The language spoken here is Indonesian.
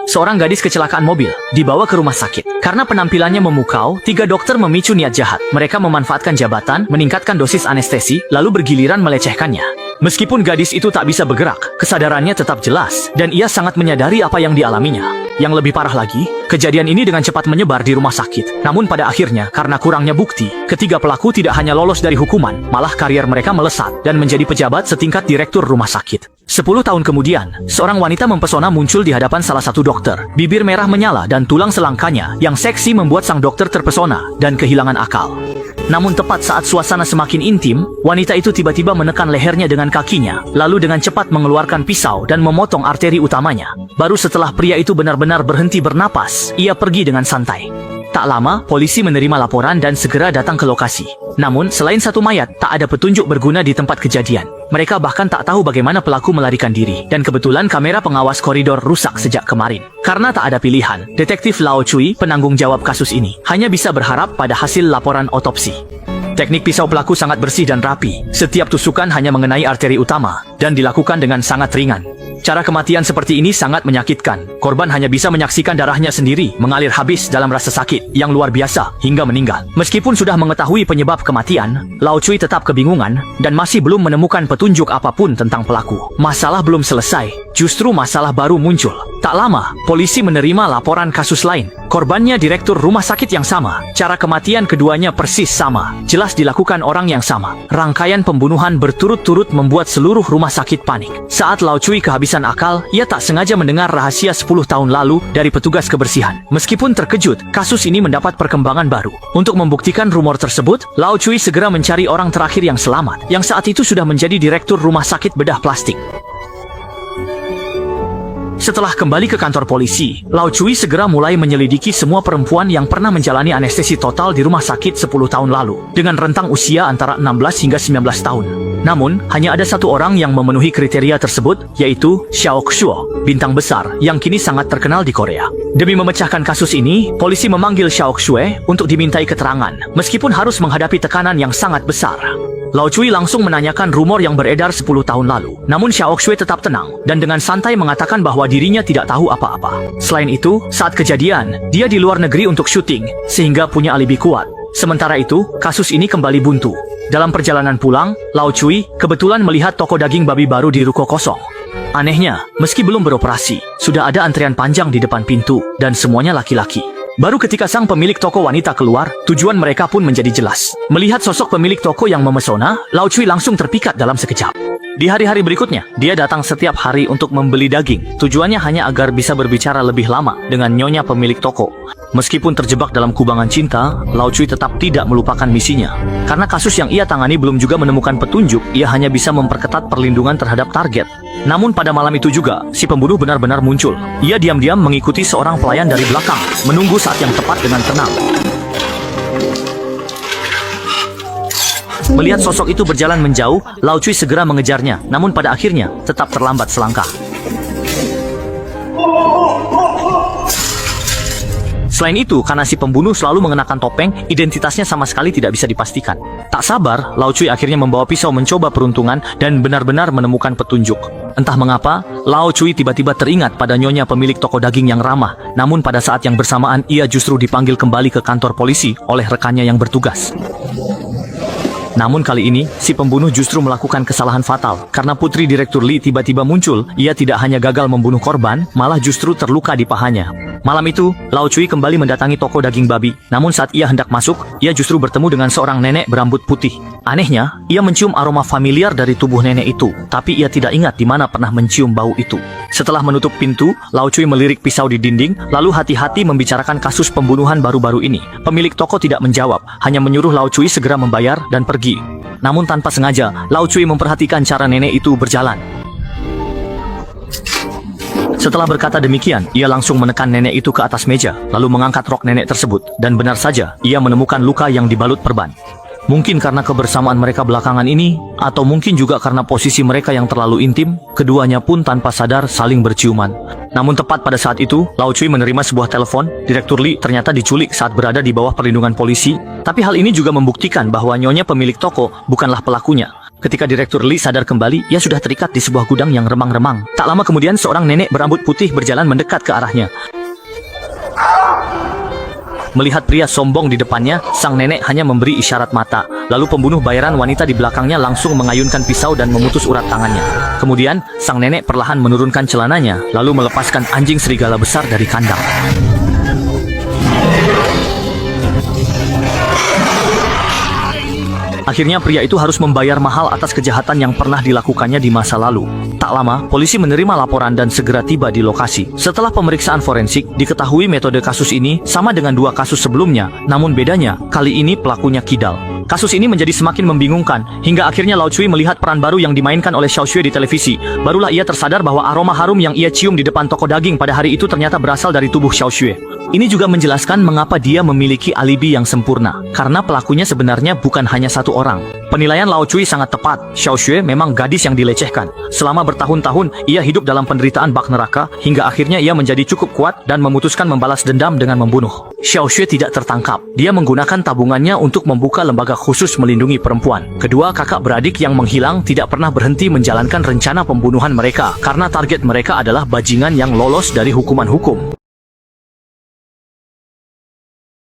seorang gadis kecelakaan mobil, dibawa ke rumah sakit. Karena penampilannya memukau, 3 dokter memicu niat jahat. Mereka memanfaatkan jabatan, meningkatkan dosis anestesi, lalu bergiliran melecehkannya. Meskipun gadis itu tak bisa bergerak, kesadarannya tetap jelas, dan ia sangat menyadari apa yang dialaminya. Yang lebih parah lagi, kejadian ini dengan cepat menyebar di rumah sakit. Namun pada akhirnya, karena kurangnya bukti, ketiga pelaku tidak hanya lolos dari hukuman, malah karier mereka melesat dan menjadi pejabat setingkat direktur rumah sakit. 10 tahun kemudian, seorang wanita mempesona muncul di hadapan salah satu dokter. Bibir merah menyala dan tulang selangkanya yang seksi membuat sang dokter terpesona dan kehilangan akal. Namun tepat saat suasana semakin intim, wanita itu tiba-tiba menekan lehernya dengan kakinya, lalu dengan cepat mengeluarkan pisau dan memotong arteri utamanya. Baru setelah pria itu benar-benar berhenti bernapas, ia pergi dengan santai. Tak lama, polisi menerima laporan dan segera datang ke lokasi. Namun, selain satu mayat, tak ada petunjuk berguna di tempat kejadian. Mereka bahkan tak tahu bagaimana pelaku melarikan diri. Dan kebetulan kamera pengawas koridor rusak sejak kemarin. Karena tak ada pilihan, detektif Lao Cui, penanggung jawab kasus ini, hanya bisa berharap pada hasil laporan otopsi. Teknik pisau pelaku sangat bersih dan rapi. Setiap tusukan hanya mengenai arteri utama dan dilakukan dengan sangat ringan. Cara kematian seperti ini sangat menyakitkan. Korban hanya bisa menyaksikan darahnya sendiri mengalir habis dalam rasa sakit yang luar biasa hingga meninggal. Meskipun sudah mengetahui penyebab kematian, Lao Cui tetap kebingungan dan masih belum menemukan petunjuk apapun tentang pelaku. Masalah belum selesai, justru masalah baru muncul. Tak lama, polisi menerima laporan kasus lain. Korbannya direktur rumah sakit yang sama. Cara kematian keduanya persis sama. Jelas dilakukan orang yang sama. Rangkaian pembunuhan berturut-turut membuat seluruh rumah sakit panik. Saat Lao Cui kehabisan akal, ia tak sengaja mendengar rahasia 10 tahun lalu dari petugas kebersihan. Meskipun terkejut, kasus ini mendapat perkembangan baru. Untuk membuktikan rumor tersebut, Lao Cui segera mencari orang terakhir yang selamat, yang saat itu sudah menjadi direktur rumah sakit bedah plastik. Setelah kembali ke kantor polisi, Lao Cui segera mulai menyelidiki semua perempuan yang pernah menjalani anestesi total di rumah sakit 10 tahun lalu, dengan rentang usia antara 16 hingga 19 tahun. Namun, hanya ada satu orang yang memenuhi kriteria tersebut, yaitu Xiao Xuo, bintang besar yang kini sangat terkenal di Korea. Demi memecahkan kasus ini, polisi memanggil Xiao Xuo untuk dimintai keterangan, meskipun harus menghadapi tekanan yang sangat besar. Lao Cui langsung menanyakan rumor yang beredar 10 tahun lalu. Namun Xiao Xuo tetap tenang dan dengan santai mengatakan bahwa dirinya tidak tahu apa-apa. Selain itu, saat kejadian, dia di luar negeri untuk syuting, sehingga punya alibi kuat. Sementara itu, kasus ini kembali buntu. Dalam perjalanan pulang, Lao Cui kebetulan melihat toko daging babi baru di ruko kosong. Anehnya, meski belum beroperasi, sudah ada antrian panjang di depan pintu, dan semuanya laki-laki. Baru ketika sang pemilik toko wanita keluar, tujuan mereka pun menjadi jelas. Melihat sosok pemilik toko yang memesona, Lao Cui langsung terpikat dalam sekejap. Di hari-hari berikutnya, dia datang setiap hari untuk membeli daging. Tujuannya hanya agar bisa berbicara lebih lama dengan nyonya pemilik toko. Meskipun terjebak dalam kubangan cinta, Lao Cui tetap tidak melupakan misinya. Karena kasus yang ia tangani belum juga menemukan petunjuk, ia hanya bisa memperketat perlindungan terhadap target. Namun pada malam itu juga, si pembunuh benar-benar muncul. Ia diam-diam mengikuti seorang pelayan dari belakang, menunggu saat yang tepat dengan tenang. Melihat sosok itu berjalan menjauh, Lao Cui segera mengejarnya, namun pada akhirnya tetap terlambat selangkah. Selain itu, karena si pembunuh selalu mengenakan topeng, identitasnya sama sekali tidak bisa dipastikan. Tak sabar, Lao Cui akhirnya membawa pisau mencoba peruntungan dan benar-benar menemukan petunjuk. Entah mengapa, Lao Cui tiba-tiba teringat pada nyonya pemilik toko daging yang ramah. Namun pada saat yang bersamaan, ia justru dipanggil kembali ke kantor polisi oleh rekannya yang bertugas. Namun kali ini, si pembunuh justru melakukan kesalahan fatal. Karena putri direktur Lee tiba-tiba muncul, ia tidak hanya gagal membunuh korban, malah justru terluka di pahanya. Malam itu, Lao Cui kembali mendatangi toko daging babi. Namun saat ia hendak masuk, ia justru bertemu dengan seorang nenek berambut putih. Anehnya, ia mencium aroma familiar dari tubuh nenek itu, tapi ia tidak ingat di mana pernah mencium bau itu. Setelah menutup pintu, Lao Cui melirik pisau di dinding, lalu hati-hati membicarakan kasus pembunuhan baru-baru ini. Pemilik toko tidak menjawab, hanya menyuruh Lao Cui segera membayar dan pergi. Namun tanpa sengaja, Lao Cui memperhatikan cara nenek itu berjalan. Setelah berkata demikian, ia langsung menekan nenek itu ke atas meja, lalu mengangkat rok nenek tersebut, dan benar saja, ia menemukan luka yang dibalut perban. Mungkin karena kebersamaan mereka belakangan ini, atau mungkin juga karena posisi mereka yang terlalu intim, keduanya pun tanpa sadar saling berciuman. Namun tepat pada saat itu, Lao Cui menerima sebuah telepon. Direktur Lee ternyata diculik saat berada di bawah perlindungan polisi. Tapi hal ini juga membuktikan bahwa nyonya pemilik toko bukanlah pelakunya. Ketika Direktur Li sadar kembali, ia sudah terikat di sebuah gudang yang remang-remang. Tak lama kemudian seorang nenek berambut putih berjalan mendekat ke arahnya. Melihat pria sombong di depannya, sang nenek hanya memberi isyarat mata. Lalu pembunuh bayaran wanita di belakangnya langsung mengayunkan pisau dan memutus urat tangannya. Kemudian, sang nenek perlahan menurunkan celananya, lalu melepaskan anjing serigala besar dari kandang. Akhirnya pria itu harus membayar mahal atas kejahatan yang pernah dilakukannya di masa lalu. Tak lama, polisi menerima laporan dan segera tiba di lokasi. Setelah pemeriksaan forensik, diketahui metode kasus ini sama dengan 2 kasus sebelumnya, namun bedanya, kali ini pelakunya kidal. Kasus ini menjadi semakin membingungkan, hingga akhirnya Lao Cui melihat peran baru yang dimainkan oleh Xiao Xue di televisi. Barulah ia tersadar bahwa aroma harum yang ia cium di depan toko daging pada hari itu ternyata berasal dari tubuh Xiao Xue. Ini juga menjelaskan mengapa dia memiliki alibi yang sempurna, karena pelakunya sebenarnya bukan hanya satu orang. Penilaian Lao Cui sangat tepat, Xiao Xue memang gadis yang dilecehkan. Selama bertahun-tahun, ia hidup dalam penderitaan bak neraka, hingga akhirnya ia menjadi cukup kuat dan memutuskan membalas dendam dengan membunuh. Xiao Xue tidak tertangkap, dia menggunakan tabungannya untuk membuka lembaga khusus melindungi perempuan. Kedua kakak beradik yang menghilang tidak pernah berhenti menjalankan rencana pembunuhan mereka, karena target mereka adalah bajingan yang lolos dari hukuman hukum.